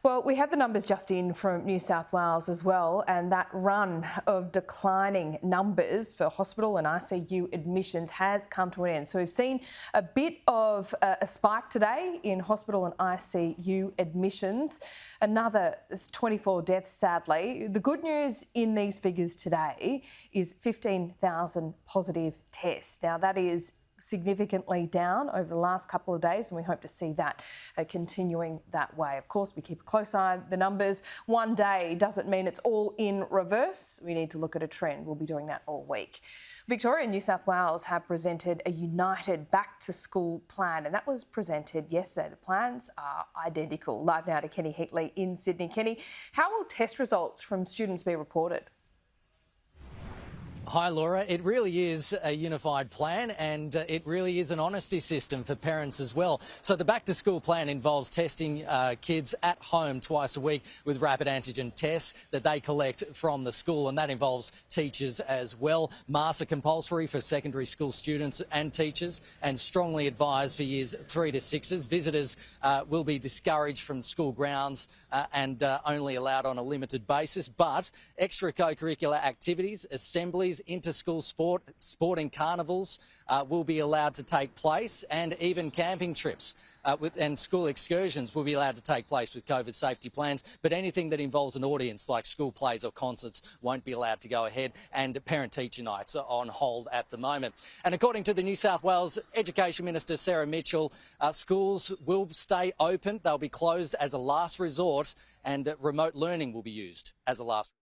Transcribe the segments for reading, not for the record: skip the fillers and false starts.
Well, we have the numbers just in from New South Wales as well, and that run of declining numbers for hospital and ICU admissions has come to an end. So we've seen a bit of a spike today in hospital and ICU admissions. Another 24 deaths, sadly. The good news in these figures today is 15,000 positive tests. Now, that is significantly down over the last couple of days, and we hope to see that continuing that way. Of course, we keep a close eye on the numbers. One day doesn't mean it's all in reverse. We need to look at a trend. We'll be doing that all week. Victoria and New South Wales have presented a united back-to-school plan, and that was presented yesterday. The plans are identical. Live now to Kenny Heatley in Sydney. Kenny, how will test results from students be reported? Hi Laura, it really is a unified plan and it really is an honesty system for parents as well. So the back to school plan involves testing kids at home twice a week with rapid antigen tests that they collect from the school, and that involves teachers as well. Masks are compulsory for secondary school students and teachers and strongly advised for years 3 to 6s. Visitors will be discouraged from school grounds and only allowed on a limited basis, but extra co-curricular activities, assemblies, inter-school sporting carnivals will be allowed to take place, and even camping trips and school excursions will be allowed to take place with COVID safety plans. But anything that involves an audience like school plays or concerts won't be allowed to go ahead, and parent-teacher nights are on hold at the moment. And according to the New South Wales Education Minister Sarah Mitchell, schools will stay open. They'll be closed as a last resort, and remote learning will be used as a last resort.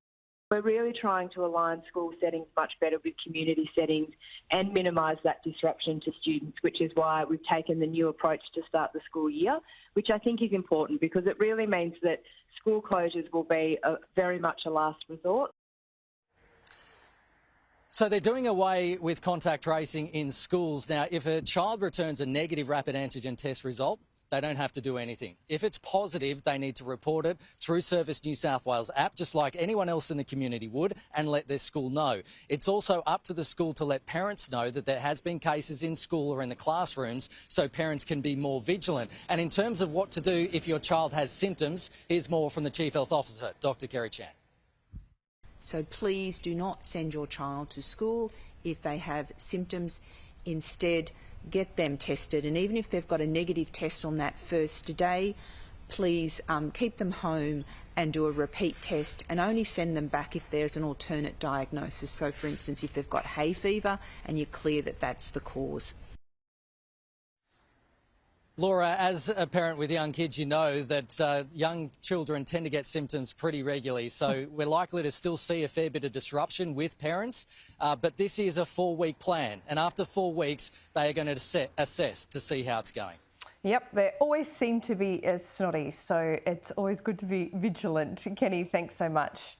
We're really trying to align school settings much better with community settings and minimise that disruption to students, which is why we've taken the new approach to start the school year, which I think is important because it really means that school closures will be very much a last resort. So they're doing away with contact tracing in schools. Now, if a child returns a negative rapid antigen test result, they don't have to do anything. If it's positive, they need to report it through Service New South Wales app, just like anyone else in the community would, and let their school know. It's also up to the school to let parents know that there has been cases in school or in the classrooms, so parents can be more vigilant. And in terms of what to do if your child has symptoms, here's more from the Chief Health Officer, Dr. Kerry Chan. So please do not send your child to school if they have symptoms. Instead, get them tested, and even if they've got a negative test on that first day, please keep them home and do a repeat test, and only send them back if there's an alternate diagnosis. So for instance, if they've got hay fever and you're clear that that's the cause. Laura, as a parent with young kids, you know that young children tend to get symptoms pretty regularly, so we're likely to still see a fair bit of disruption with parents, but this is a 4-week plan, and after 4 weeks they are going to assess to see how it's going. Yep, they always seem to be snotty, so it's always good to be vigilant. Kenny, thanks so much.